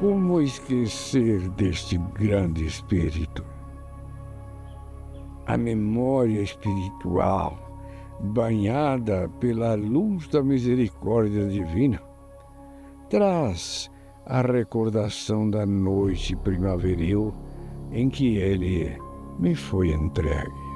Como esquecer deste grande espírito? A memória espiritual, banhada pela luz da misericórdia divina, traz a recordação da noite primaveril em que ele me foi entregue.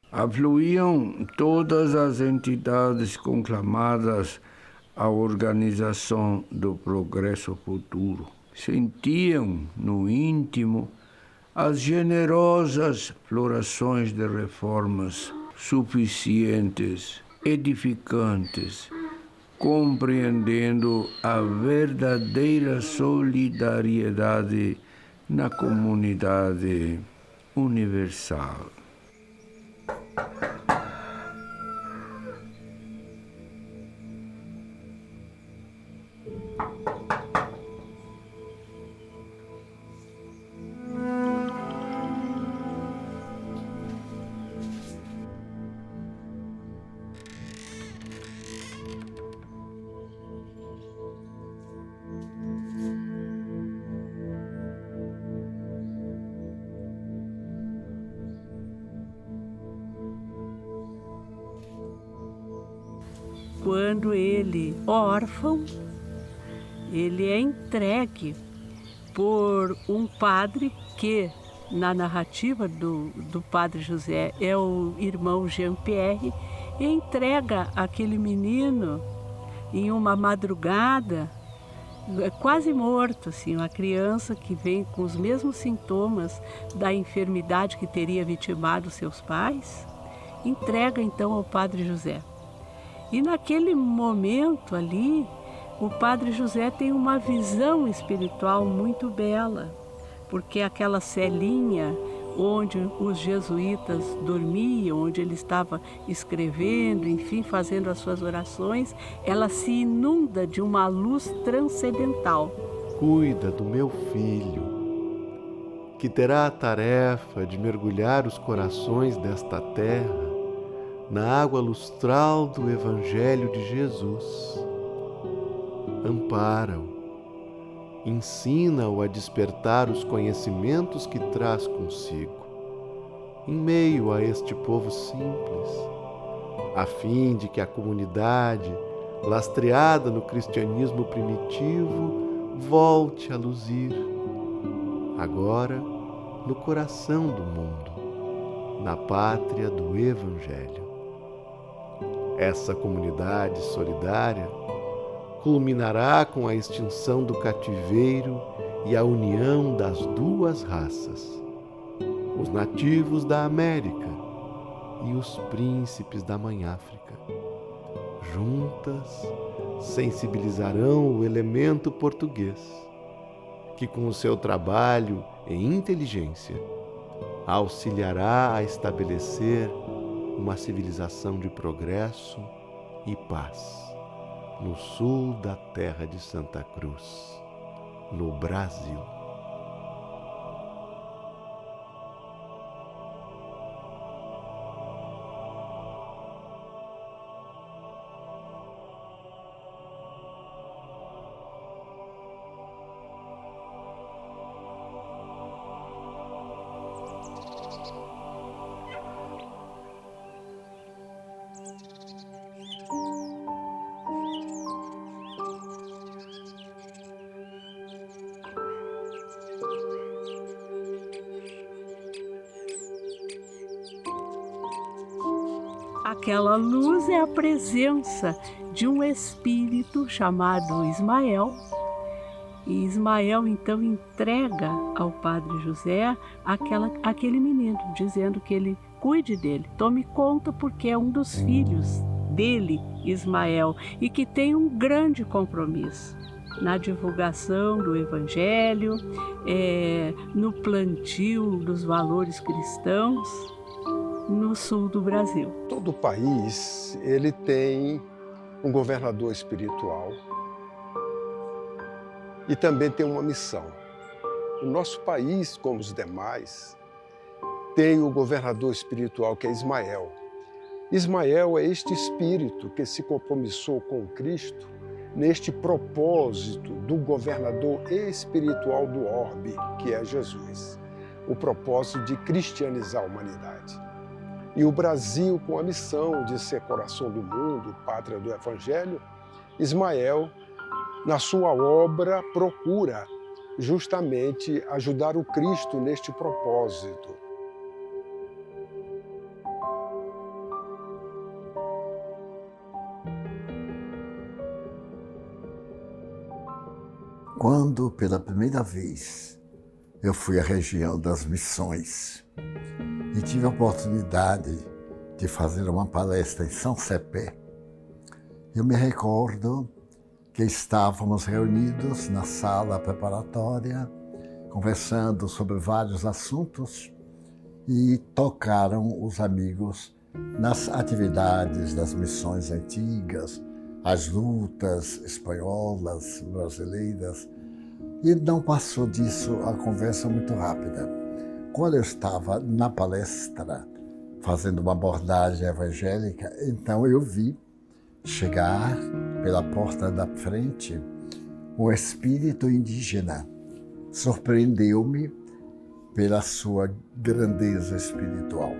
Afluíam todas as entidades conclamadas à organização do progresso futuro. Sentiam no íntimo as generosas florações de reformas suficientes, edificantes, compreendendo a verdadeira solidariedade na comunidade universal. Quando ele, órfão, ele é entregue por um padre que, na narrativa do padre José, é o irmão Jean-Pierre, e entrega aquele menino em uma madrugada, quase morto, assim, uma criança que vem com os mesmos sintomas da enfermidade que teria vitimado seus pais, entrega então ao padre José. E naquele momento ali, o padre José tem uma visão espiritual muito bela, porque aquela celinha onde os jesuítas dormiam, onde ele estava escrevendo, enfim, fazendo as suas orações, ela se inunda de uma luz transcendental. Cuida do meu filho, que terá a tarefa de mergulhar os corações desta terra na água lustral do Evangelho de Jesus. Ampara-o, ensina-o a despertar os conhecimentos que traz consigo, em meio a este povo simples, a fim de que a comunidade, lastreada no cristianismo primitivo, volte a luzir, agora no coração do mundo, na pátria do Evangelho. Essa comunidade solidária culminará com a extinção do cativeiro e a união das duas raças, os nativos da América e os príncipes da Mãe África. Juntas sensibilizarão o elemento português, que com o seu trabalho e inteligência auxiliará a estabelecer uma civilização de progresso e paz no sul da terra de Santa Cruz, no Brasil. Aquela luz é a presença de um espírito chamado Ismael. E Ismael então entrega ao Padre José aquele menino, dizendo que ele cuide dele, tome conta porque é um dos filhos dele, Ismael, e que tem um grande compromisso na divulgação do Evangelho, no plantio dos valores cristãos no sul do Brasil. Todo país ele tem um governador espiritual e também tem uma missão. O nosso país, como os demais, tem o governador espiritual que é Ismael. Ismael é este espírito que se compromissou com Cristo neste propósito do governador espiritual do orbe, que é Jesus. O propósito de cristianizar a humanidade. E o Brasil, com a missão de ser coração do mundo, pátria do Evangelho, Ismael, na sua obra, procura justamente ajudar o Cristo neste propósito. Quando, pela primeira vez, eu fui à região das Missões e tive a oportunidade de fazer uma palestra em São Cepé, eu me recordo que estávamos reunidos na sala preparatória, conversando sobre vários assuntos e tocaram os amigos nas atividades das missões antigas, as lutas espanholas, brasileiras, e não passou disso a conversa muito rápida. Quando eu estava na palestra, fazendo uma abordagem evangélica, então eu vi chegar pela porta da frente um espírito indígena. Surpreendeu-me pela sua grandeza espiritual.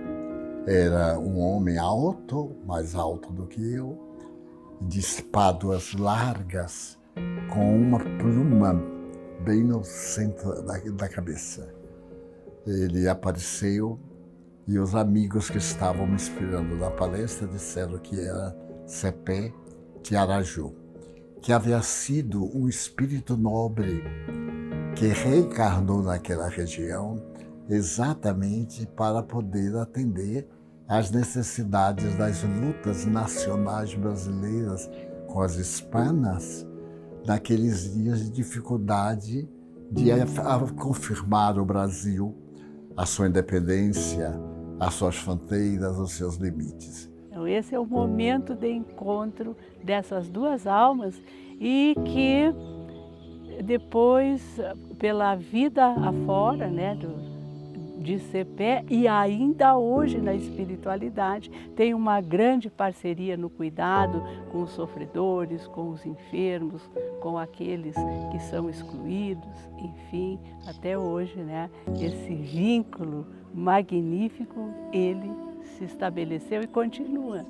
Era um homem alto, mais alto do que eu, de espáduas largas, com uma pluma bem no centro da cabeça. Ele apareceu e os amigos que estavam me esperando na palestra disseram que era Cepé de Araju, que havia sido um espírito nobre que reencarnou naquela região exatamente para poder atender às necessidades das lutas nacionais brasileiras com as hispanas naqueles dias de dificuldade de confirmar o Brasil, a sua independência, as suas fronteiras, os seus limites. Então, esse é o momento de encontro dessas duas almas e que depois, pela vida afora, né, de Cepé e ainda hoje na espiritualidade, tem uma grande parceria no cuidado com os sofredores, com os enfermos, com aqueles que são excluídos, enfim, até hoje, né, esse vínculo magnífico, ele se estabeleceu e continua.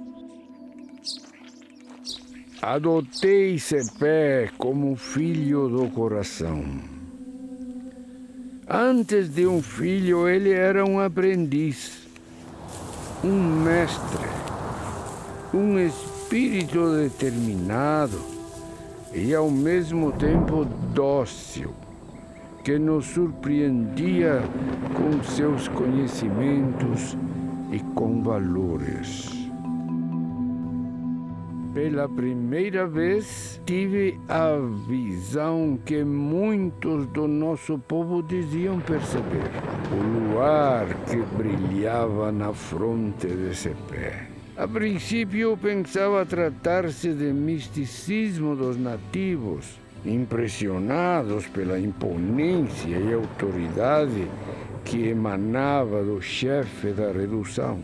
Adotei Cepé como filho do coração. Antes de um filho, ele era um aprendiz, um mestre, um espírito determinado e, ao mesmo tempo, dócil, que nos surpreendia com seus conhecimentos e com valores. Pela primeira vez, tive a visão que muitos do nosso povo diziam perceber. O luar que brilhava na fronte de Cepé. A princípio, eu pensava tratar-se de misticismo dos nativos, impressionados pela imponência e autoridade que emanava do chefe da redução.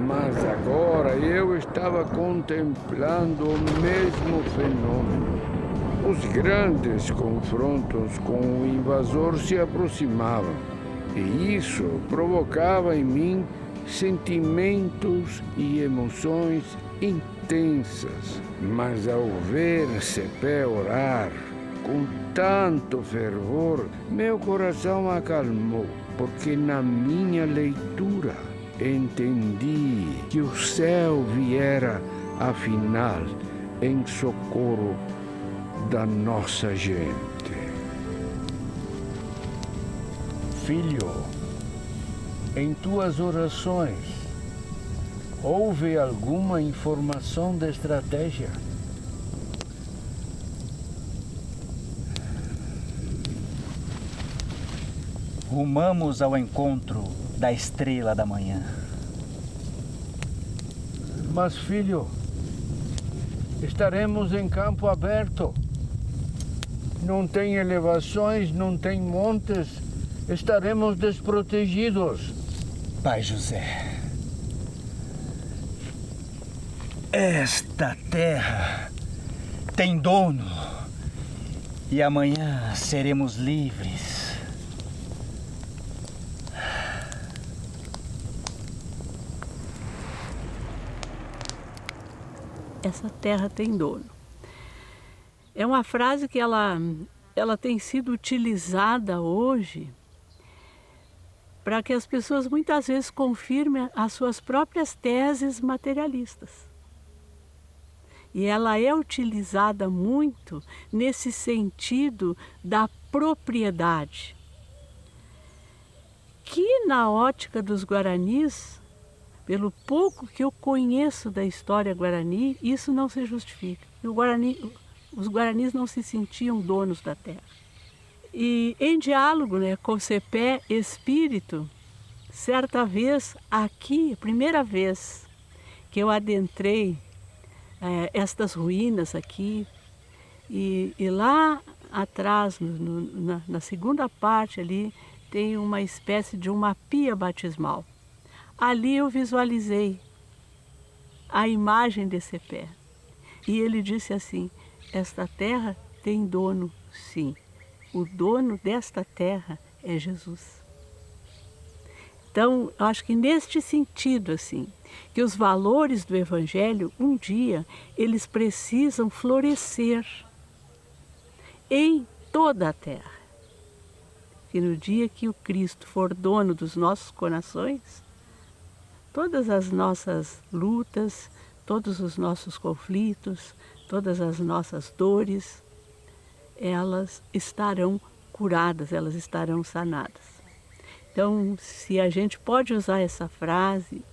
Mas agora eu estava contemplando o mesmo fenômeno. Os grandes confrontos com o invasor se aproximavam, e isso provocava em mim sentimentos e emoções intensas. Mas ao ver Cepé orar com tanto fervor, meu coração acalmou, porque na minha leitura entendi que o céu viera, afinal, em socorro da nossa gente. Filho, em tuas orações, houve alguma informação de estratégia? Rumamos ao encontro da estrela da manhã. Mas, filho, estaremos em campo aberto. Não tem elevações, não tem montes. Estaremos desprotegidos. Pai José, esta terra tem dono e amanhã seremos livres. Essa terra tem dono. É uma frase que ela tem sido utilizada hoje para que as pessoas muitas vezes confirmem as suas próprias teses materialistas. E ela é utilizada muito nesse sentido da propriedade, que na ótica dos guaranis, pelo pouco que eu conheço da história guarani, isso não se justifica. Os guaranis não se sentiam donos da terra. E em diálogo, com o Cepé Espírito, certa vez aqui, primeira vez que eu adentrei estas ruínas aqui, e lá atrás, na segunda parte ali, tem uma espécie de uma pia batismal. Ali eu visualizei a imagem de Cepé. E ele disse assim: esta terra tem dono, sim. O dono desta terra é Jesus. Então, eu acho que neste sentido, assim, que os valores do Evangelho, um dia, eles precisam florescer em toda a terra. E no dia que o Cristo for dono dos nossos corações, todas as nossas lutas, todos os nossos conflitos, todas as nossas dores, elas estarão curadas, elas estarão sanadas. Então, se a gente pode usar essa frase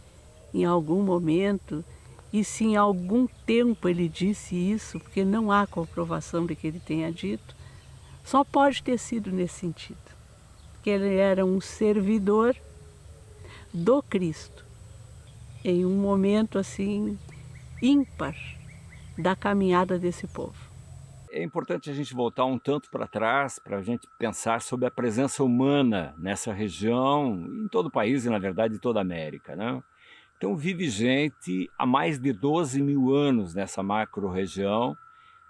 em algum momento, e se em algum tempo ele disse isso, porque não há comprovação de que ele tenha dito, só pode ter sido nesse sentido. Que ele era um servidor do Cristo, em um momento assim ímpar da caminhada desse povo. É importante a gente voltar um tanto para trás para a gente pensar sobre a presença humana nessa região, em todo o país e, na verdade, em toda a América, né? Então, vive gente há mais de 12 mil anos nessa macro-região,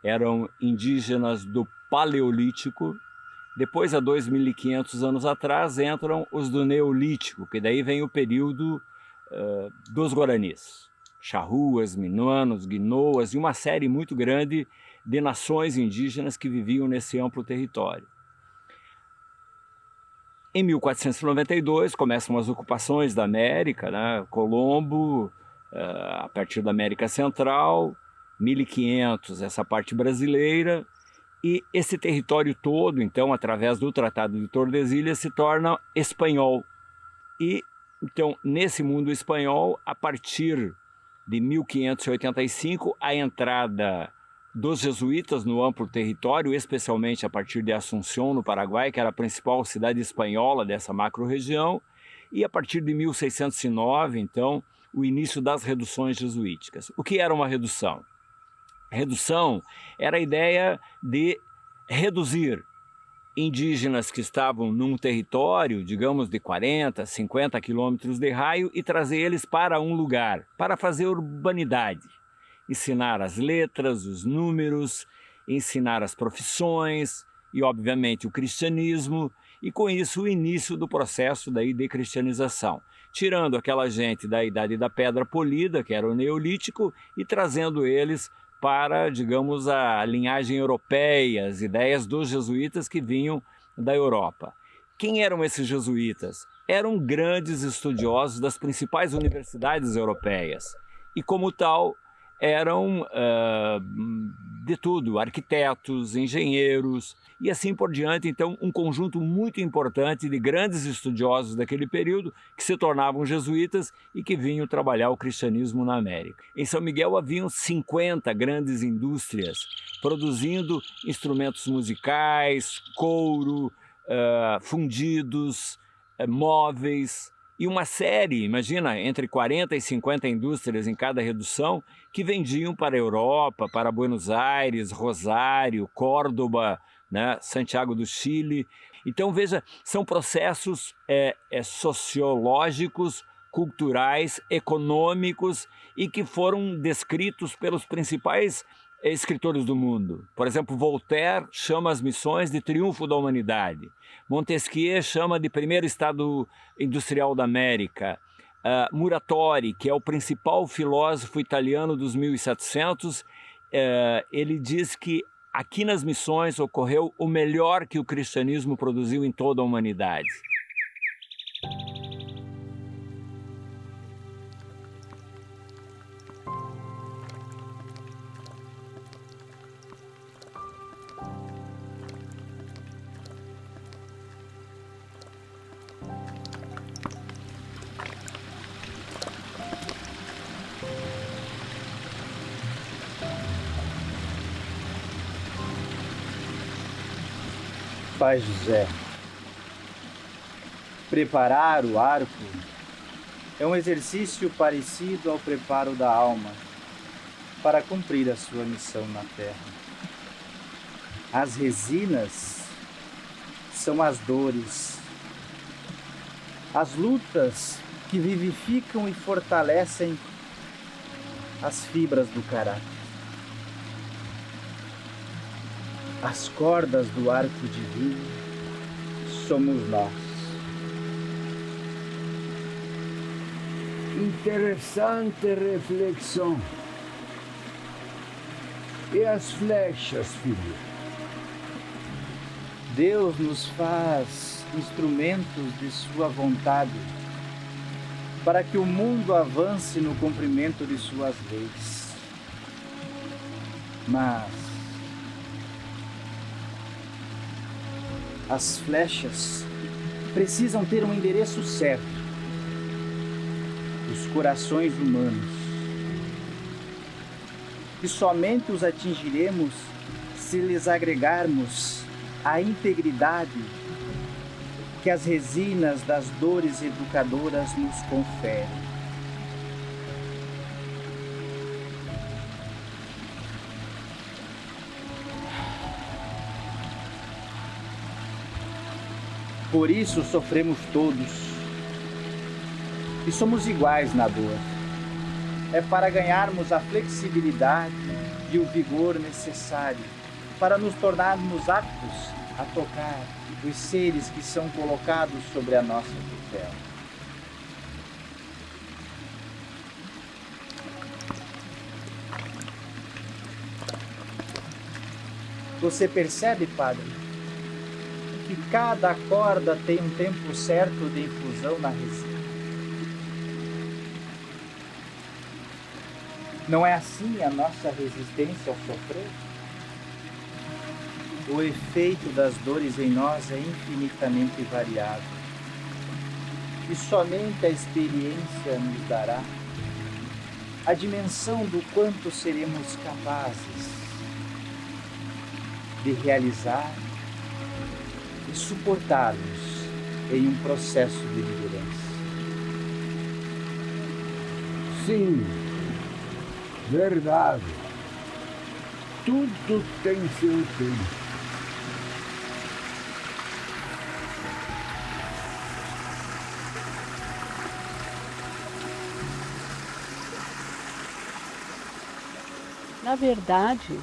eram indígenas do Paleolítico. Depois, há 2.500 anos atrás, entram os do Neolítico, que daí vem o período dos Guaranis. Charruas, Minuanos, Guinoas e uma série muito grande de nações indígenas que viviam nesse amplo território. Em 1492 começam as ocupações da América, né? Colombo, a partir da América Central, 1500 essa parte brasileira, e esse território todo, então, através do Tratado de Tordesilhas, se torna espanhol. E, então, nesse mundo espanhol, a partir de 1585, a entrada dos jesuítas no amplo território, especialmente a partir de Assunção, no Paraguai, que era a principal cidade espanhola dessa macro-região, e a partir de 1609, então, o início das reduções jesuíticas. O que era uma redução? Redução era a ideia de reduzir indígenas que estavam num território, digamos, de 40, 50 quilômetros de raio e trazer eles para um lugar, para fazer urbanidade. Ensinar as letras, os números, ensinar as profissões e, obviamente, o cristianismo, e com isso o início do processo daí de cristianização, tirando aquela gente da Idade da Pedra Polida, que era o Neolítico, e trazendo eles para, digamos, a linhagem europeia, as ideias dos jesuítas que vinham da Europa. Quem eram esses jesuítas? Eram grandes estudiosos das principais universidades europeias e, como tal, eram de tudo, arquitetos, engenheiros e assim por diante. Então, um conjunto muito importante de grandes estudiosos daquele período que se tornavam jesuítas e que vinham trabalhar o cristianismo na América. Em São Miguel haviam 50 grandes indústrias produzindo instrumentos musicais, couro, fundidos, móveis, e uma série, imagina, entre 40 e 50 indústrias em cada redução, que vendiam para a Europa, para Buenos Aires, Rosário, Córdoba, né, Santiago do Chile. Então, veja, são processos sociológicos, culturais, econômicos e que foram descritos pelos principais escritores do mundo. Por exemplo, Voltaire chama as missões de triunfo da humanidade. Montesquieu chama de primeiro estado industrial da América. Muratori, que é o principal filósofo italiano dos 1700, ele diz que aqui nas missões ocorreu o melhor que o cristianismo produziu em toda a humanidade. Pai José, preparar o arco é um exercício parecido ao preparo da alma para cumprir a sua missão na terra. As resinas são as dores, as lutas que vivificam e fortalecem as fibras do caráter. As cordas do arco divino somos nós. Interessante reflexão. E as flechas, filho? Deus nos faz instrumentos de sua vontade para que o mundo avance no cumprimento de suas leis. Mas as flechas precisam ter um endereço certo. Os corações humanos. E somente os atingiremos se lhes agregarmos a integridade que as resinas das dores educadoras nos conferem. Por isso sofremos todos e somos iguais na dor. É para ganharmos a flexibilidade e o vigor necessário para nos tornarmos aptos a tocar os seres que são colocados sobre a nossa tutela. Você percebe, Padre, que cada corda tem um tempo certo de infusão na resina? Não é assim a nossa resistência ao sofrer? O efeito das dores em nós é infinitamente variável. E somente a experiência nos dará a dimensão do quanto seremos capazes de realizar e suportar-nos em um processo de liderança. Sim, verdade. Tudo tem seu tempo. Na verdade,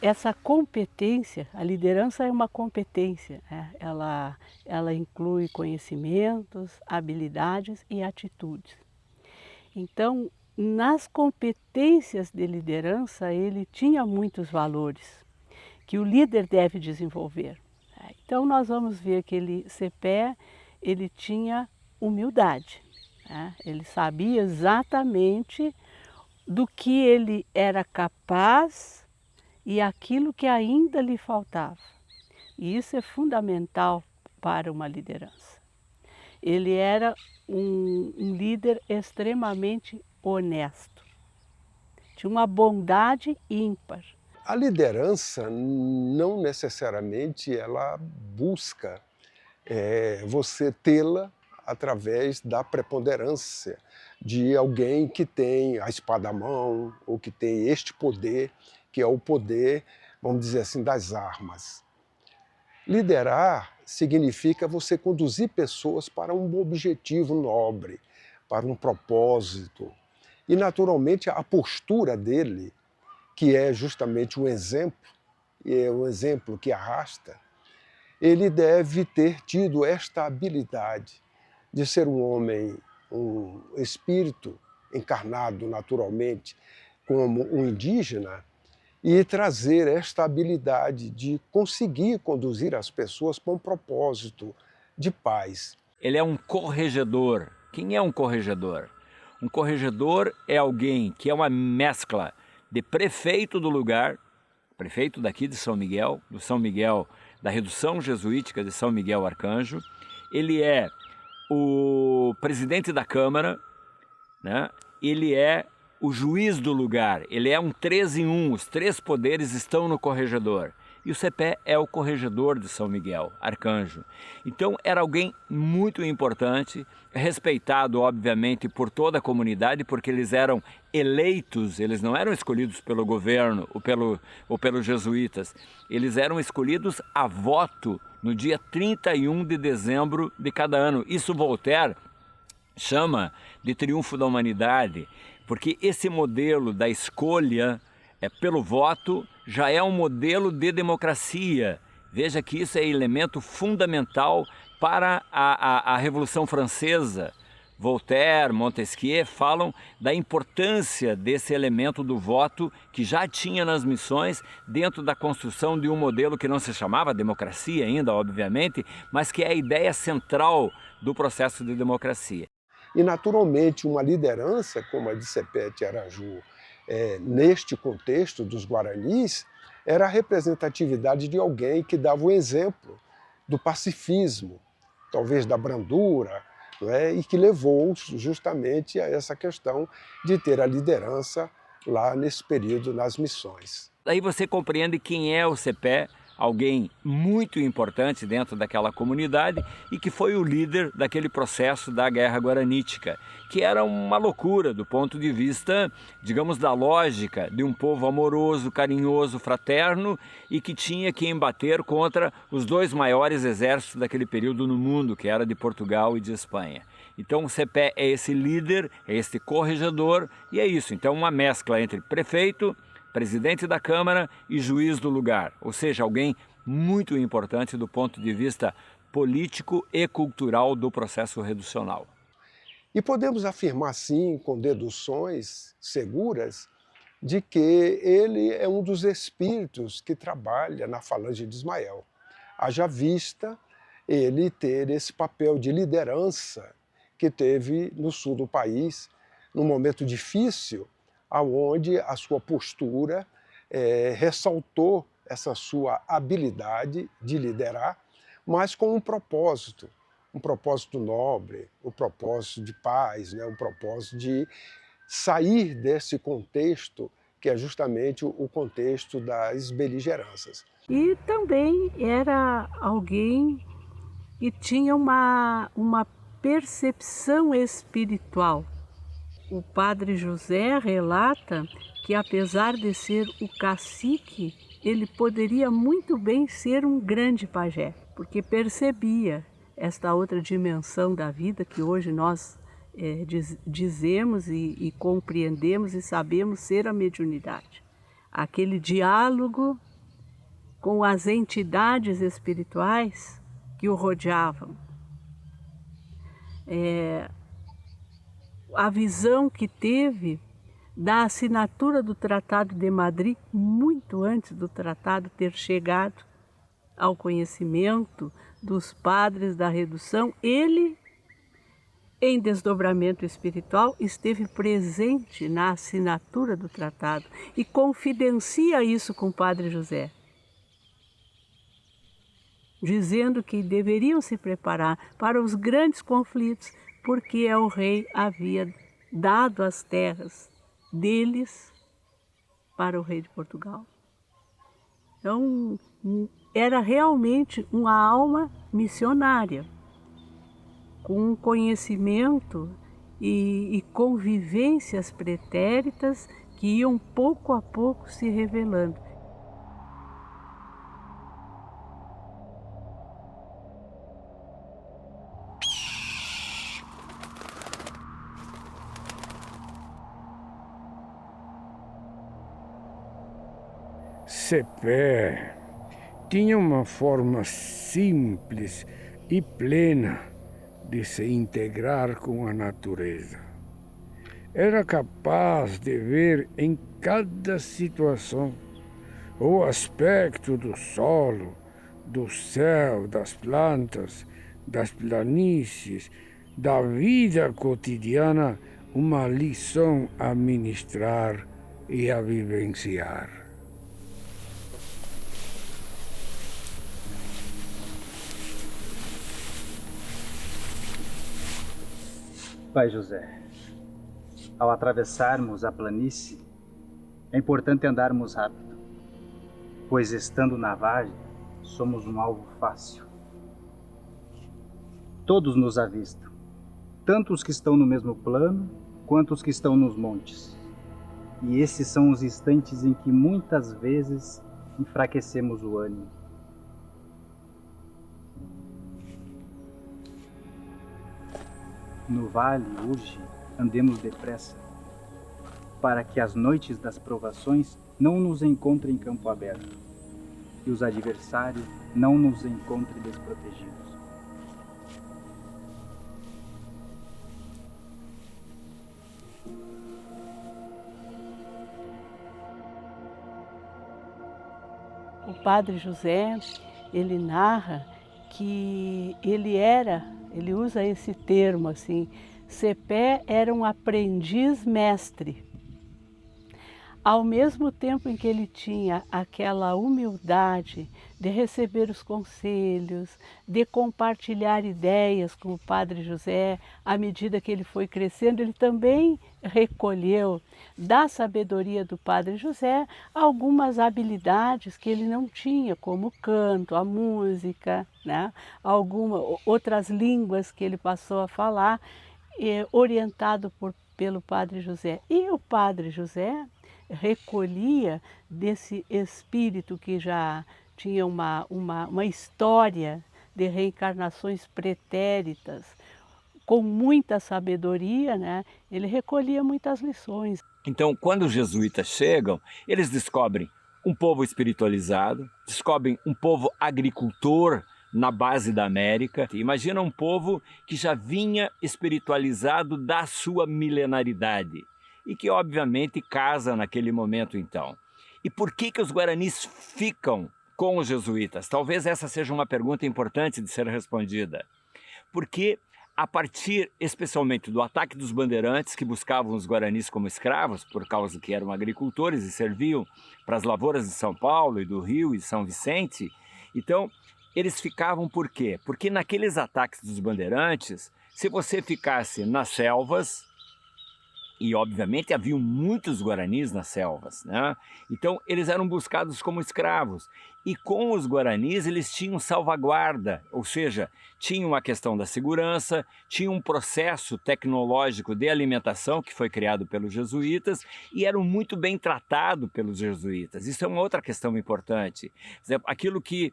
essa competência, a liderança é uma competência, né? Ela inclui conhecimentos, habilidades e atitudes. Então, nas competências de liderança, ele tinha muitos valores que o líder deve desenvolver. Então nós vamos ver que Cepé, ele tinha humildade, né? Ele sabia exatamente do que ele era capaz e aquilo que ainda lhe faltava. E isso é fundamental para uma liderança. Ele era um líder extremamente honesto. Tinha uma bondade ímpar. A liderança não necessariamente ela busca você tê-la através da preponderância de alguém que tem a espada à mão ou que tem este poder, que é o poder, vamos dizer assim, das armas. Liderar significa você conduzir pessoas para um objetivo nobre, para um propósito. E, naturalmente, a postura dele, que é justamente um exemplo, e é um exemplo que arrasta, ele deve ter tido esta habilidade de ser um homem, um espírito encarnado naturalmente como um indígena e trazer esta habilidade de conseguir conduzir as pessoas para um propósito de paz. Ele é um corregedor. Quem é um corregedor? Um corregedor é alguém que é uma mescla de prefeito do lugar, prefeito daqui de São Miguel, do São Miguel, da redução jesuítica de São Miguel Arcanjo. Ele é o presidente da Câmara, né? Ele é o juiz do lugar, ele é um 3 em 1, os 3 poderes estão no corregedor. E o Cepé é o corregedor de São Miguel, Arcanjo. Então era alguém muito importante, respeitado obviamente por toda a comunidade, porque eles eram eleitos, eles não eram escolhidos pelo governo ou pelos jesuítas, eles eram escolhidos a voto no dia 31 de dezembro de cada ano. Isso Voltaire chama de triunfo da humanidade, porque esse modelo da escolha pelo voto já é um modelo de democracia. Veja que isso é elemento fundamental para a Revolução Francesa. Voltaire, Montesquieu falam da importância desse elemento do voto que já tinha nas missões dentro da construção de um modelo que não se chamava democracia ainda, obviamente, mas que é a ideia central do processo de democracia. E, naturalmente, uma liderança como a de Cepé Araju, neste contexto dos Guaranis, era a representatividade de alguém que dava o exemplo do pacifismo, talvez da brandura, não é? E que levou justamente a essa questão de ter a liderança lá nesse período nas missões. Aí você compreende quem é o Cepé, alguém muito importante dentro daquela comunidade e que foi o líder daquele processo da Guerra Guaranítica, que era uma loucura do ponto de vista, digamos, da lógica de um povo amoroso, carinhoso, fraterno e que tinha que embater contra os 2 maiores exércitos daquele período no mundo, que era de Portugal e de Espanha. Então o Cepé é esse líder, é esse corregedor e é isso. Então uma mescla entre prefeito, presidente da Câmara e juiz do lugar, ou seja, alguém muito importante do ponto de vista político e cultural do processo reducional. E podemos afirmar, sim, com deduções seguras, de que ele é um dos espíritos que trabalha na falange de Ismael. Haja vista ele ter esse papel de liderança que teve no sul do país, num momento difícil, onde a sua postura ressaltou essa sua habilidade de liderar, mas com um propósito nobre, um propósito de paz, né? Um propósito de sair desse contexto que é justamente o contexto das beligerâncias. E também era alguém que tinha uma percepção espiritual. O padre José relata que, apesar de ser o cacique, ele poderia muito bem ser um grande pajé, porque percebia esta outra dimensão da vida que hoje nós dizemos e compreendemos e sabemos ser a mediunidade. Aquele diálogo com as entidades espirituais que o rodeavam. A visão que teve da assinatura do Tratado de Madrid, muito antes do tratado ter chegado ao conhecimento dos padres da redução, ele, em desdobramento espiritual, esteve presente na assinatura do tratado e confidencia isso com o Padre José, dizendo que deveriam se preparar para os grandes conflitos, porque el rei havia dado as terras deles para o rei de Portugal. Então, era realmente uma alma missionária, com conhecimento e convivências pretéritas que iam pouco a pouco se revelando. Cepé tinha uma forma simples e plena de se integrar com a natureza. Era capaz de ver em cada situação o aspecto do solo, do céu, das plantas, das planícies, da vida cotidiana, uma lição a ministrar e a vivenciar. Pai José, ao atravessarmos a planície, é importante andarmos rápido, pois estando na vargem, somos um alvo fácil. Todos nos avistam, tanto os que estão no mesmo plano, quanto os que estão nos montes. E esses são os instantes em que muitas vezes enfraquecemos o ânimo. No vale, urge, andemos depressa, para que as noites das provações não nos encontrem em campo aberto, e os adversários não nos encontrem desprotegidos. O Padre José, ele narra que ele usa esse termo assim, Cepé era um aprendiz mestre. Ao mesmo tempo em que ele tinha aquela humildade de receber os conselhos, de compartilhar ideias com o Padre José, à medida que ele foi crescendo, ele também recolheu da sabedoria do Padre José algumas habilidades que ele não tinha, como o canto, a música, né? Outras línguas que ele passou a falar, orientado pelo Padre José. E o Padre José recolhia desse espírito que já tinha uma história de reencarnações pretéritas, com muita sabedoria, né? Ele recolhia muitas lições. Então, quando os jesuítas chegam, eles descobrem um povo espiritualizado, descobrem um povo agricultor na base da América. Imagina um povo que já vinha espiritualizado da sua milenaridade e que obviamente casa naquele momento então. E por que os guaranis ficam com os jesuítas? Talvez essa seja uma pergunta importante de ser respondida. Porque a partir especialmente do ataque dos bandeirantes que buscavam os guaranis como escravos, por causa que eram agricultores e serviam para as lavouras de São Paulo e do Rio e São Vicente, então eles ficavam por quê? Porque naqueles ataques dos bandeirantes, se você ficasse nas selvas, e obviamente haviam muitos guaranis nas selvas, né? Então eles eram buscados como escravos. E com os guaranis eles tinham salvaguarda, ou seja, tinham a questão da segurança, tinham um processo tecnológico de alimentação que foi criado pelos jesuítas e eram muito bem tratados pelos jesuítas. Isso é uma outra questão importante. Por exemplo, aquilo que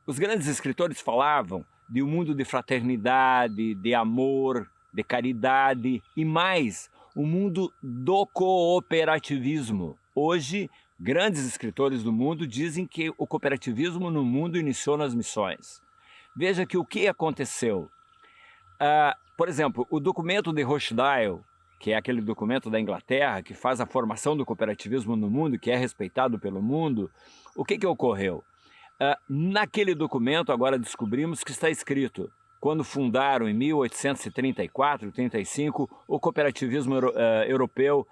os grandes escritores falavam de um mundo de fraternidade, de amor, de caridade e mais, o mundo do cooperativismo. Hoje, grandes escritores do mundo dizem que o cooperativismo no mundo iniciou nas missões. Veja que o que aconteceu. Por exemplo, o documento de Rochdale, que é aquele documento da Inglaterra que faz a formação do cooperativismo no mundo, que é respeitado pelo mundo, o que ocorreu? Naquele documento, agora descobrimos que está escrito: quando fundaram em 1834, 35, o cooperativismo europeu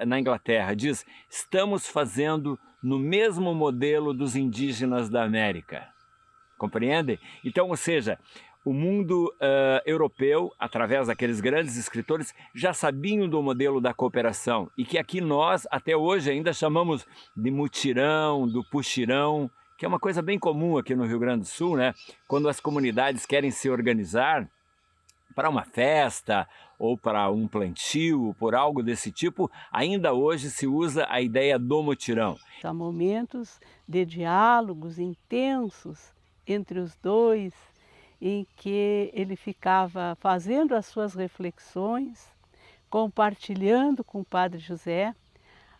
na Inglaterra. Diz: estamos fazendo no mesmo modelo dos indígenas da América. Compreende? Então, ou seja, o mundo europeu, através daqueles grandes escritores, já sabiam do modelo da cooperação e que aqui nós, até hoje, ainda chamamos de mutirão, do puxirão, que é uma coisa bem comum aqui no Rio Grande do Sul, né? Quando as comunidades querem se organizar para uma festa ou para um plantio, por algo desse tipo, ainda hoje se usa a ideia do mutirão. Há momentos de diálogos intensos entre os dois, em que ele ficava fazendo as suas reflexões, compartilhando com o Padre José,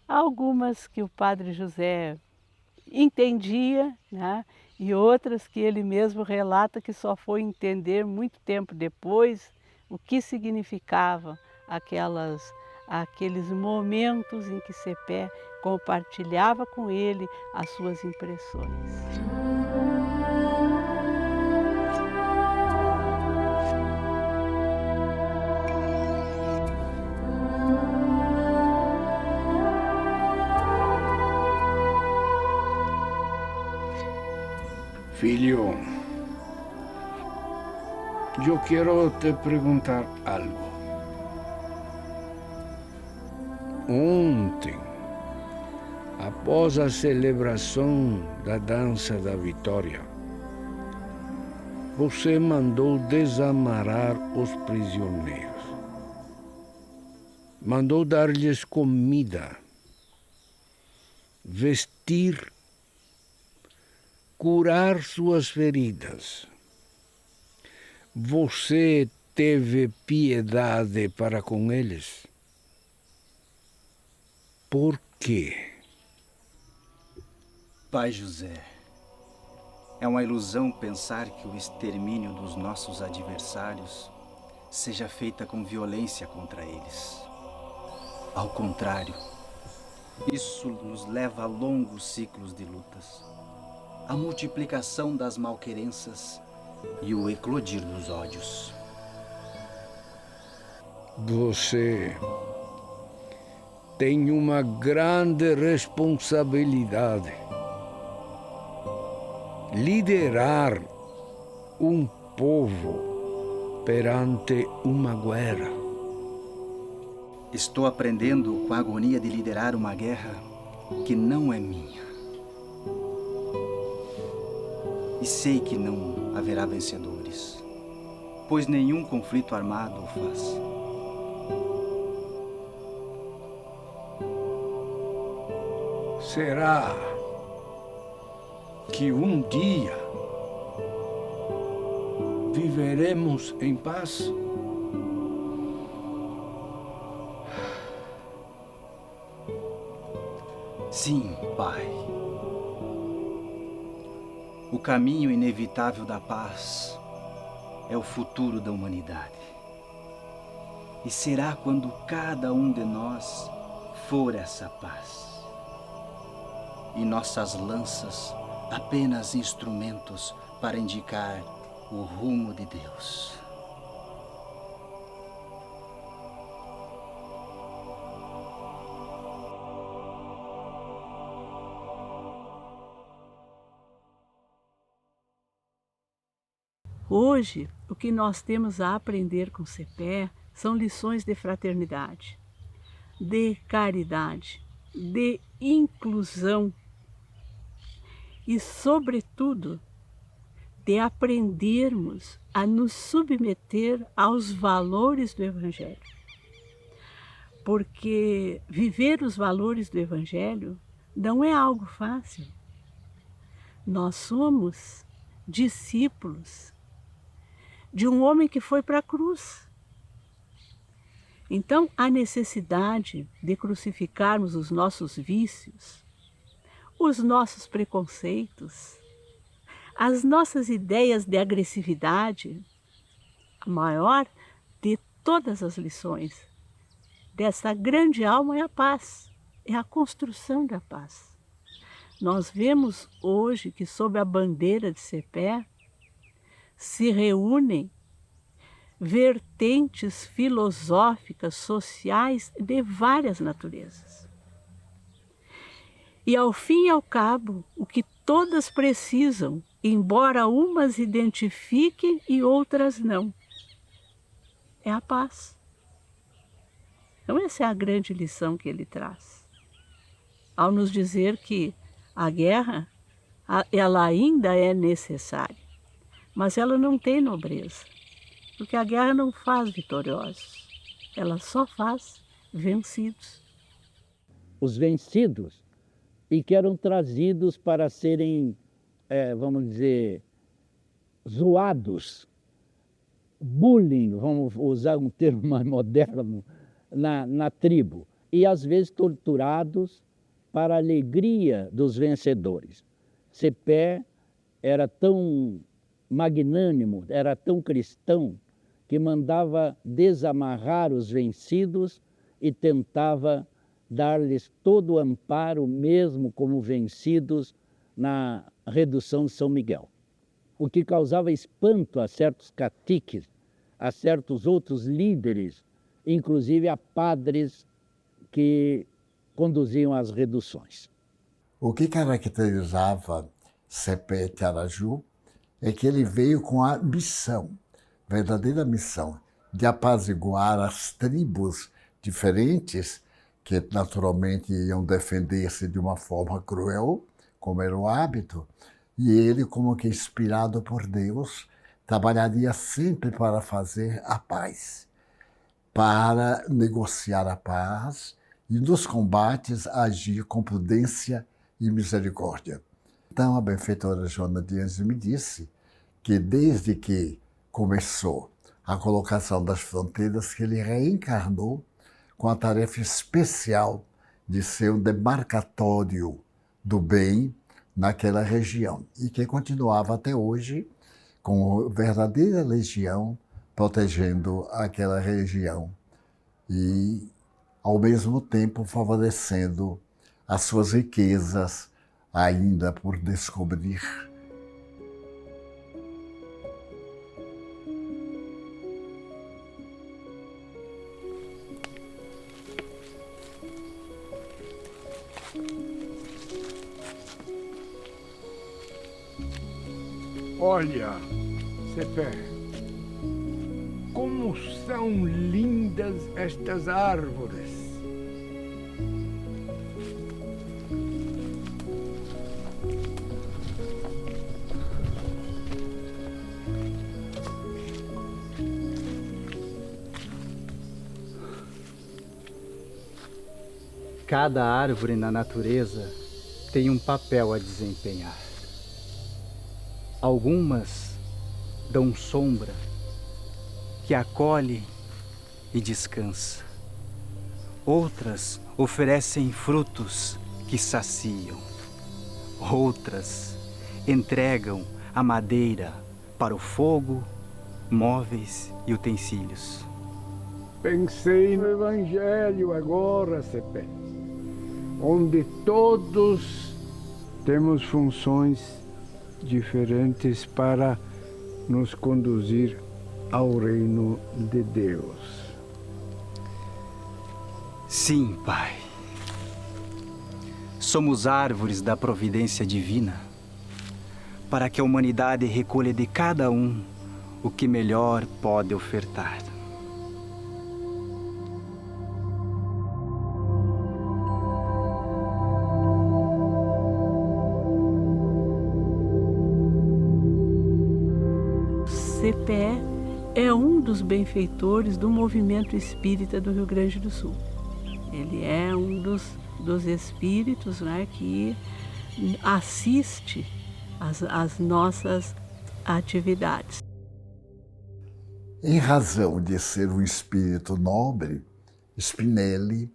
algumas que o Padre José entendia, né? E outras que ele mesmo relata que só foi entender muito tempo depois o que significava aqueles momentos em que Cepé compartilhava com ele as suas impressões. Filho, eu quero te perguntar algo. Ontem, após a celebração da Dança da Vitória, você mandou desamarrar os prisioneiros. Mandou dar-lhes comida, vestir, curar suas feridas. Você teve piedade para com eles? Por quê? Pai José, é uma ilusão pensar que o extermínio dos nossos adversários seja feita com violência contra eles. Ao contrário, isso nos leva a longos ciclos de lutas, a multiplicação das malquerenças e o eclodir dos ódios. Você tem uma grande responsabilidade. Liderar um povo perante uma guerra. Estou aprendendo com a agonia de liderar uma guerra que não é minha. E sei que não haverá vencedores, pois nenhum conflito armado o faz. Será que um dia viveremos em paz? Sim, Pai. O caminho inevitável da paz é o futuro da humanidade. E será quando cada um de nós for essa paz. E nossas lanças apenas instrumentos para indicar o rumo de Deus. Hoje, o que nós temos a aprender com Cepé são lições de fraternidade, de caridade, de inclusão e, sobretudo, de aprendermos a nos submeter aos valores do Evangelho. Porque viver os valores do Evangelho não é algo fácil. Nós somos discípulos de um homem que foi para a cruz. Então, a necessidade de crucificarmos os nossos vícios, os nossos preconceitos, as nossas ideias de agressividade, a maior de todas as lições dessa grande alma é a paz, é a construção da paz. Nós vemos hoje que sob a bandeira de CEPE se reúnem vertentes filosóficas, sociais de várias naturezas. E ao fim e ao cabo, o que todas precisam, embora umas identifiquem e outras não, é a paz. Então essa é a grande lição que ele traz, ao nos dizer que a guerra, ela ainda é necessária, mas ela não tem nobreza, porque a guerra não faz vitoriosos, ela só faz vencidos. Os vencidos e que eram trazidos para serem, vamos dizer, zoados, bullying, vamos usar um termo mais moderno, na tribo, e às vezes torturados para a alegria dos vencedores. CEPE era tão magnânimo, era tão cristão, que mandava desamarrar os vencidos e tentava dar-lhes todo o amparo, mesmo como vencidos, na redução de São Miguel. O que causava espanto a certos caciques, a certos outros líderes, inclusive a padres que conduziam as reduções. O que caracterizava CEPE de Araju é que ele veio com a missão, verdadeira missão, de apaziguar as tribos diferentes que naturalmente iam defender-se de uma forma cruel, como era o hábito, e ele, como que inspirado por Deus, trabalharia sempre para fazer a paz, para negociar a paz e nos combates agir com prudência e misericórdia. Então a benfeitora Joana de Ângeles me disse que desde que começou a colocação das fronteiras, que ele reencarnou com a tarefa especial de ser um demarcatório do bem naquela região e que continuava até hoje com verdadeira legião protegendo aquela região e, ao mesmo tempo, favorecendo as suas riquezas ainda por descobrir. Olha, CEPE, como são lindas estas árvores. Cada árvore na natureza tem um papel a desempenhar. Algumas dão sombra, que acolhe e descansa. Outras oferecem frutos que saciam. Outras entregam a madeira para o fogo, móveis e utensílios. Pensei no Evangelho agora, CEPE, onde todos temos funções diferentes para nos conduzir ao reino de Deus. Sim, Pai. Somos árvores da providência divina, para que a humanidade recolha de cada um o que melhor pode ofertar. CEPE é um dos benfeitores do movimento espírita do Rio Grande do Sul. Ele é um dos espíritos, né, que assiste às nossas atividades. Em razão de ser um espírito nobre, Spinelli,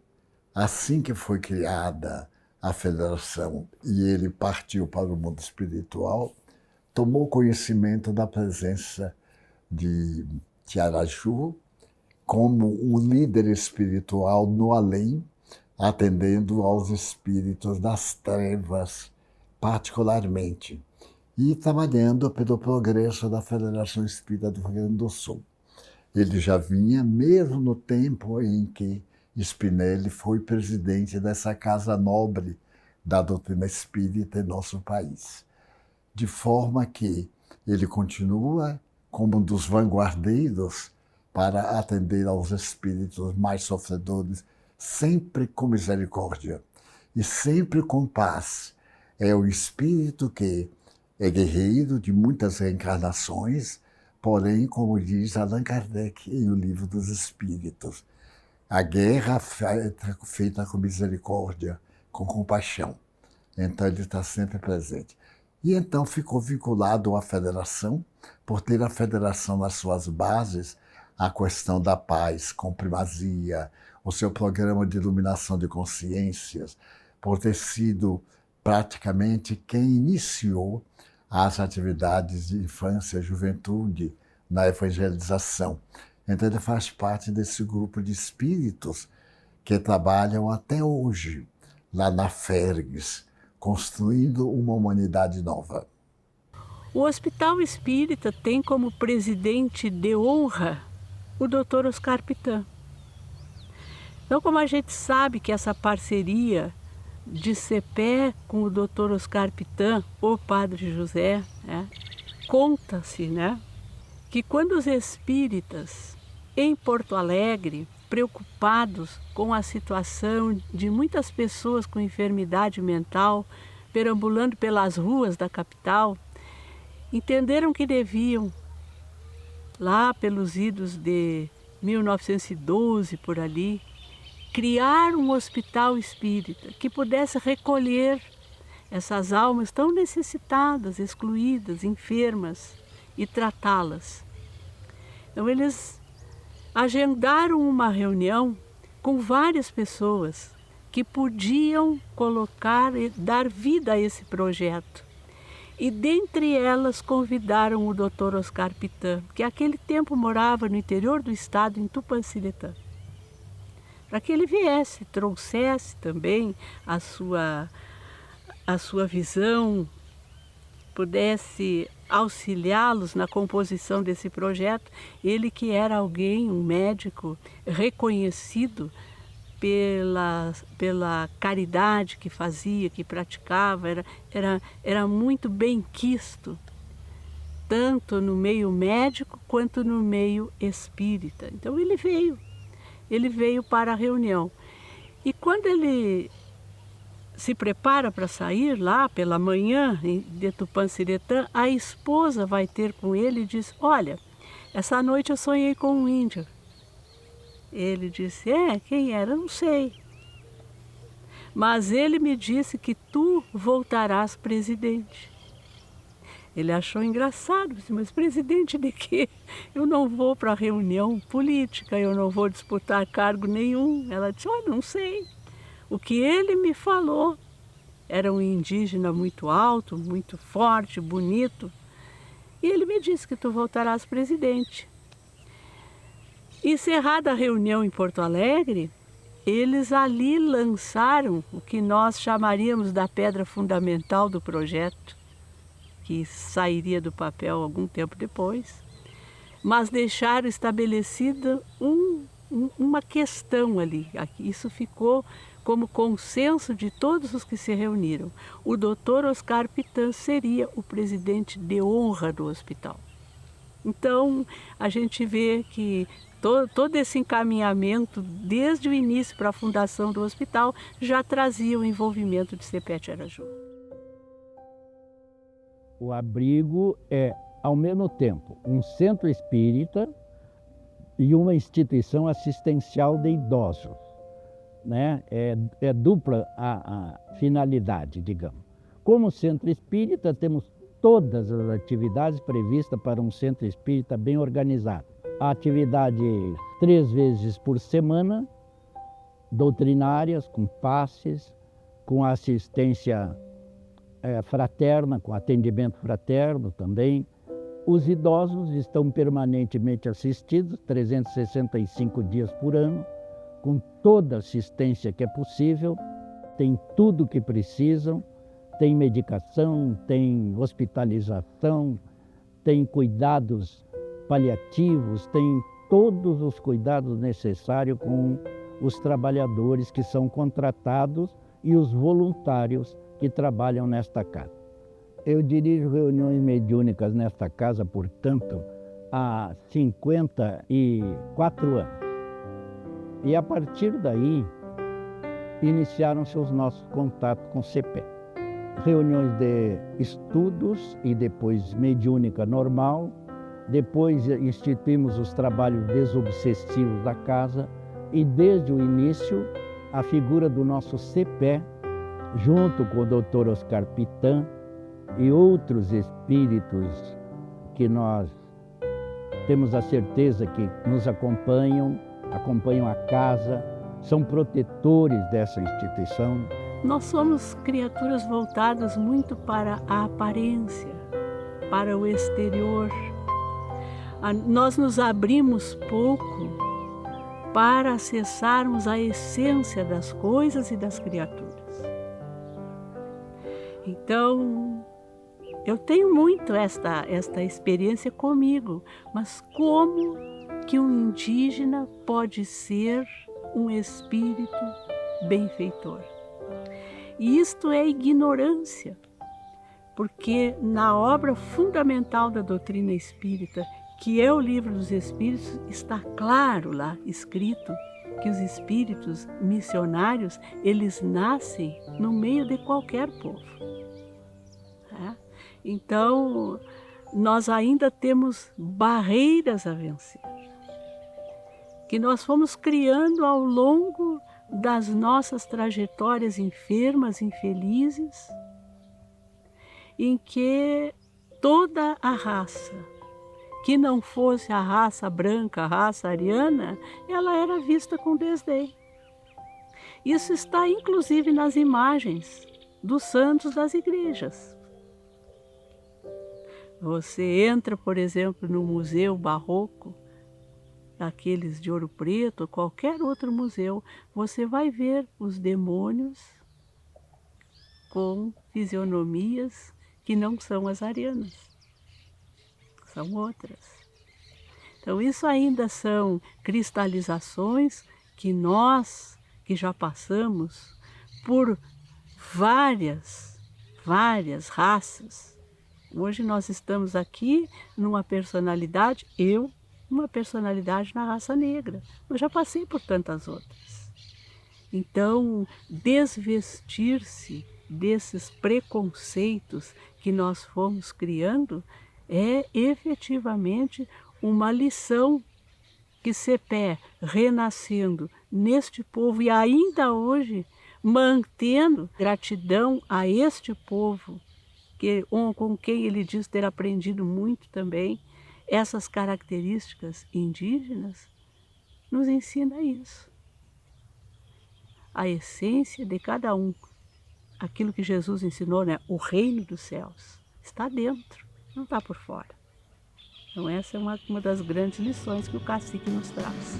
assim que foi criada a federação e ele partiu para o mundo espiritual, tomou conhecimento da presença de Araju como um líder espiritual no além, atendendo aos espíritos das trevas particularmente, e trabalhando pelo progresso da Federação Espírita do Rio Grande do Sul. Ele já vinha mesmo no tempo em que Spinelli foi presidente dessa casa nobre da doutrina espírita em nosso país. De forma que ele continua como um dos vanguardeiros para atender aos espíritos mais sofredores, sempre com misericórdia e sempre com paz. É o espírito que é guerreiro de muitas reencarnações, porém, como diz Allan Kardec em O Livro dos Espíritos, a guerra feita com misericórdia, com compaixão. Então ele está sempre presente. E então ficou vinculado à federação, por ter a federação nas suas bases, a questão da paz com primazia, o seu programa de iluminação de consciências, por ter sido praticamente quem iniciou as atividades de infância e juventude na evangelização. Então ele faz parte desse grupo de espíritos que trabalham até hoje lá na Fergs, construindo uma humanidade nova. O Hospital Espírita tem como presidente de honra o Dr. Oscar Pitã. Então, como a gente sabe que essa parceria de CEPE com o Dr. Oscar Pitã, o Padre José, conta-se, que quando os espíritas em Porto Alegre, preocupados com a situação de muitas pessoas com enfermidade mental, perambulando pelas ruas da capital, entenderam que deviam, lá pelos idos de 1912, por ali, criar um hospital espírita que pudesse recolher essas almas tão necessitadas, excluídas, enfermas, e tratá-las. Então eles agendaram uma reunião com várias pessoas que podiam colocar e dar vida a esse projeto. E dentre elas convidaram o Dr. Oscar Pitã, que naquele tempo morava no interior do estado, em Tupanciretã, para que ele viesse, trouxesse também a sua visão, pudesse auxiliá-los na composição desse projeto. Ele que era alguém, um médico reconhecido pela caridade que fazia, que praticava, era muito bem-quisto, tanto no meio médico quanto no meio espírita. Então ele veio para a reunião. E quando ele se prepara para sair lá pela manhã de Tupanciretã, a esposa vai ter com ele e diz: olha, essa noite eu sonhei com um índio. Ele disse: quem era? Eu não sei. Mas ele me disse que tu voltarás presidente. Ele achou engraçado, disse: mas presidente de quê? Eu não vou para reunião política, eu não vou disputar cargo nenhum. Ela disse: olha, não sei. O que ele me falou era um indígena muito alto, muito forte, bonito. E ele me disse que tu voltarás presidente. Encerrada a reunião em Porto Alegre, eles ali lançaram o que nós chamaríamos da pedra fundamental do projeto, que sairia do papel algum tempo depois, mas deixaram estabelecida uma questão ali. Isso ficou como consenso de todos os que se reuniram. O Dr. Oscar Pitã seria o presidente de honra do hospital. Então, a gente vê que todo esse encaminhamento, desde o início para a fundação do hospital, já trazia o envolvimento de CEPET Araju. O abrigo é, ao mesmo tempo, um centro espírita e uma instituição assistencial de idosos. É dupla a finalidade, digamos. Como centro espírita, temos todas as atividades previstas para um centro espírita bem organizado. A atividade 3 vezes por semana, doutrinárias, com passes, com assistência fraterna, com atendimento fraterno também. Os idosos estão permanentemente assistidos, 365 dias por ano, com toda a assistência que é possível, tem tudo o que precisam, tem medicação, tem hospitalização, tem cuidados paliativos, tem todos os cuidados necessários com os trabalhadores que são contratados e os voluntários que trabalham nesta casa. Eu dirijo reuniões mediúnicas nesta casa, portanto, há 54 anos. E a partir daí, iniciaram-se os nossos contatos com o CEPE. Reuniões de estudos e depois mediúnica normal. Depois instituímos os trabalhos desobsessivos da casa e desde o início a figura do nosso CEPE, junto com o Dr. Oscar Pitã e outros espíritos que nós temos a certeza que nos acompanham a casa, são protetores dessa instituição. Nós somos criaturas voltadas muito para a aparência, para o exterior. Nós nos abrimos pouco para acessarmos a essência das coisas e das criaturas. Então, eu tenho muito esta experiência comigo, mas como que um indígena pode ser um espírito benfeitor? E isto é ignorância, porque na obra fundamental da doutrina espírita, que é o Livro dos Espíritos, está claro lá escrito que os espíritos missionários, eles nascem no meio de qualquer povo. Então, nós ainda temos barreiras a vencer, que nós fomos criando ao longo das nossas trajetórias enfermas, infelizes, em que toda a raça, que não fosse a raça branca, a raça ariana, ela era vista com desdém. Isso está inclusive nas imagens dos santos das igrejas. Você entra, por exemplo, no Museu Barroco, aqueles de Ouro Preto, ou qualquer outro museu, você vai ver os demônios com fisionomias que não são as arianas, são outras. Então isso ainda são cristalizações que nós, que já passamos por várias raças. Hoje nós estamos aqui numa personalidade, uma personalidade na raça negra. Eu já passei por tantas outras. Então, desvestir-se desses preconceitos que nós fomos criando é efetivamente uma lição que CEPE, renascendo neste povo e ainda hoje mantendo gratidão a este povo, com quem ele diz ter aprendido muito também, essas características indígenas, nos ensina isso. A essência de cada um, aquilo que Jesus ensinou, né? O reino dos céus está dentro, não está por fora. Então essa é uma das grandes lições que o cacique nos traz.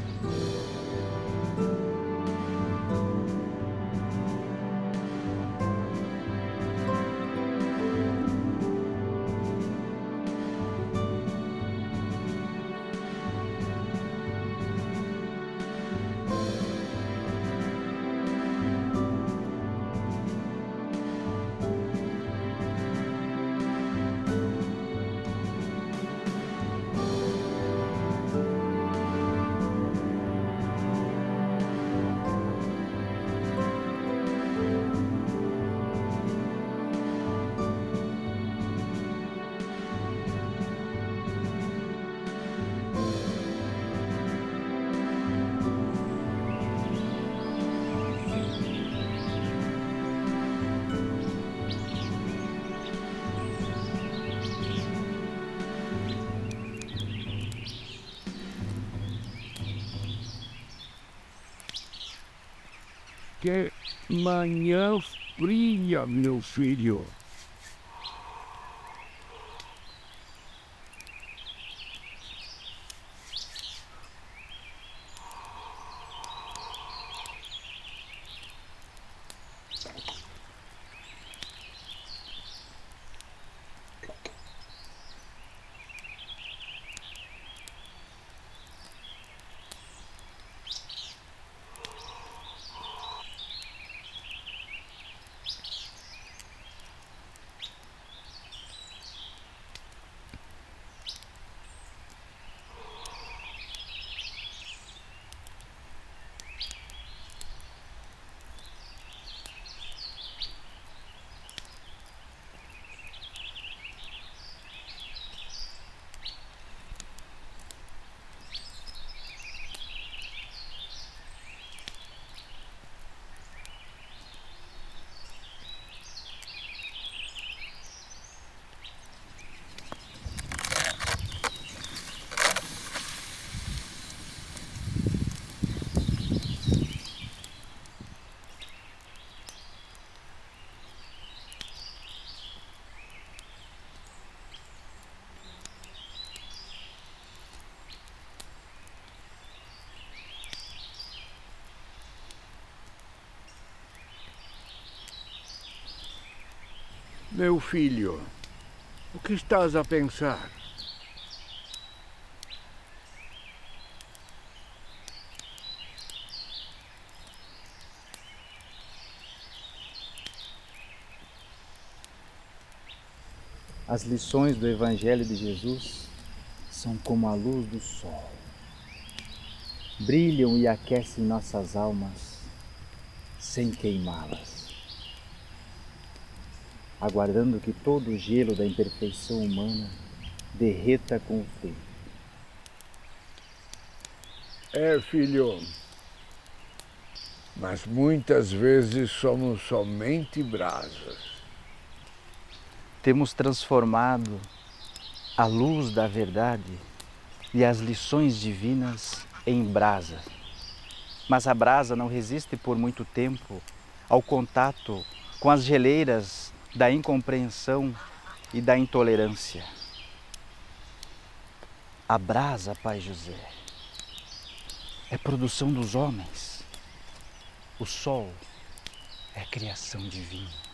Que manhã fria, meu filho. Meu filho, o que estás a pensar? As lições do Evangelho de Jesus são como a luz do sol. Brilham e aquecem nossas almas sem queimá-las, aguardando que todo o gelo da imperfeição humana derreta com o tempo. É, filho, mas muitas vezes somos somente brasas. Temos transformado a luz da verdade e as lições divinas em brasa. Mas a brasa não resiste por muito tempo ao contato com as geleiras da incompreensão e da intolerância. A brasa, Pai José, é produção dos homens. O sol é criação divina.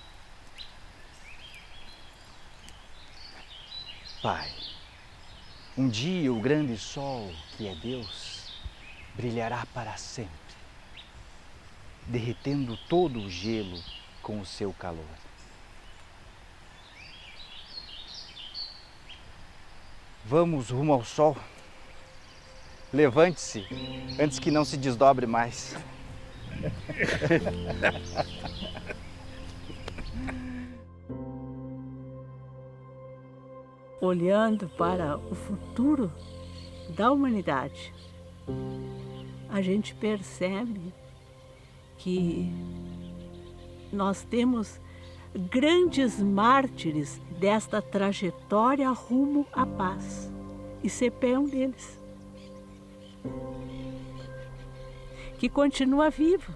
Pai, um dia o grande sol, que é Deus, brilhará para sempre, derretendo todo o gelo com o seu calor. Vamos rumo ao sol. Levante-se antes que não se desdobre mais. Olhando para o futuro da humanidade, a gente percebe que nós temos grandes mártires desta trajetória rumo à paz. E CEPE é um deles, que continua vivo,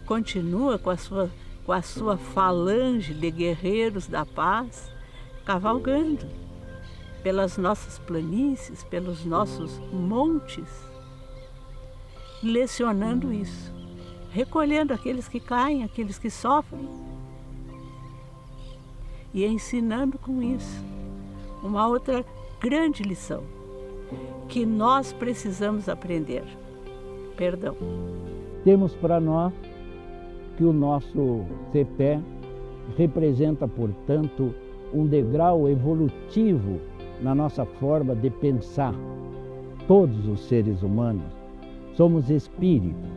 continua com a sua falange de guerreiros da paz, cavalgando pelas nossas planícies, pelos nossos montes, lecionando isso, recolhendo aqueles que caem, aqueles que sofrem, e ensinando com isso uma outra grande lição que nós precisamos aprender: perdão. Temos para nós que o nosso CEPE representa, portanto, um degrau evolutivo na nossa forma de pensar. Todos os seres humanos somos espírito,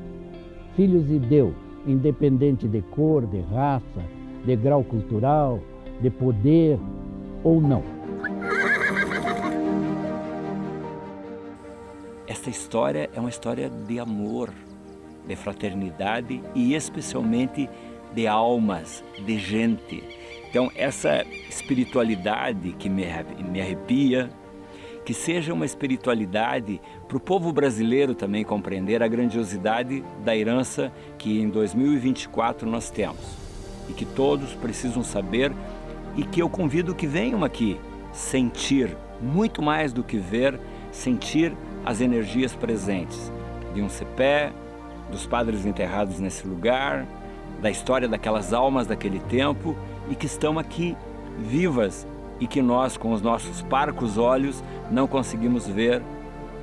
filhos de Deus, independente de cor, de raça, de grau cultural, de poder ou não. Esta história é uma história de amor, de fraternidade e especialmente de almas, de gente. Então, essa espiritualidade que me arrepia, que seja uma espiritualidade para o povo brasileiro também compreender a grandiosidade da herança que em 2024 nós temos. E que todos precisam saber, e que eu convido que venham aqui sentir, muito mais do que ver, sentir as energias presentes de um CEPE, dos padres enterrados nesse lugar, da história daquelas almas daquele tempo, e que estão aqui vivas e que nós, com os nossos parcos olhos, não conseguimos ver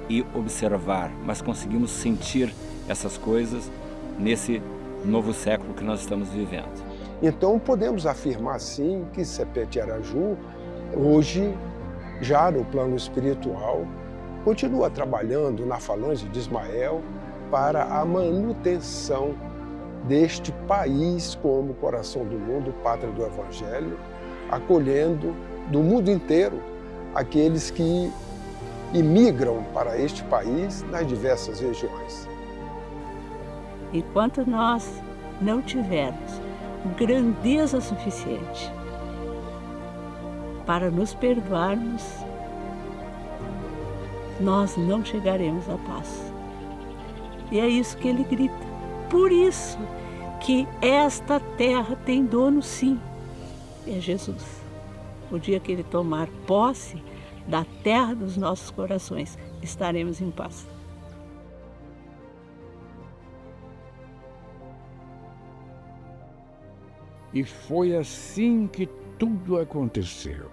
e observar, mas conseguimos sentir essas coisas nesse novo século que nós estamos vivendo. Então podemos afirmar sim que CEPE de Araju, hoje, já no plano espiritual, continua trabalhando na falange de Ismael para a manutenção deste país como coração do mundo, pátria do Evangelho, acolhendo do mundo inteiro aqueles que imigram para este país nas diversas regiões. Enquanto nós não tivermos grandeza suficiente para nos perdoarmos, nós não chegaremos à paz. E é isso que ele grita. Por isso que esta terra tem dono, sim, é Jesus. O dia que ele tomar posse da terra dos nossos corações, estaremos em paz. E foi assim que tudo aconteceu.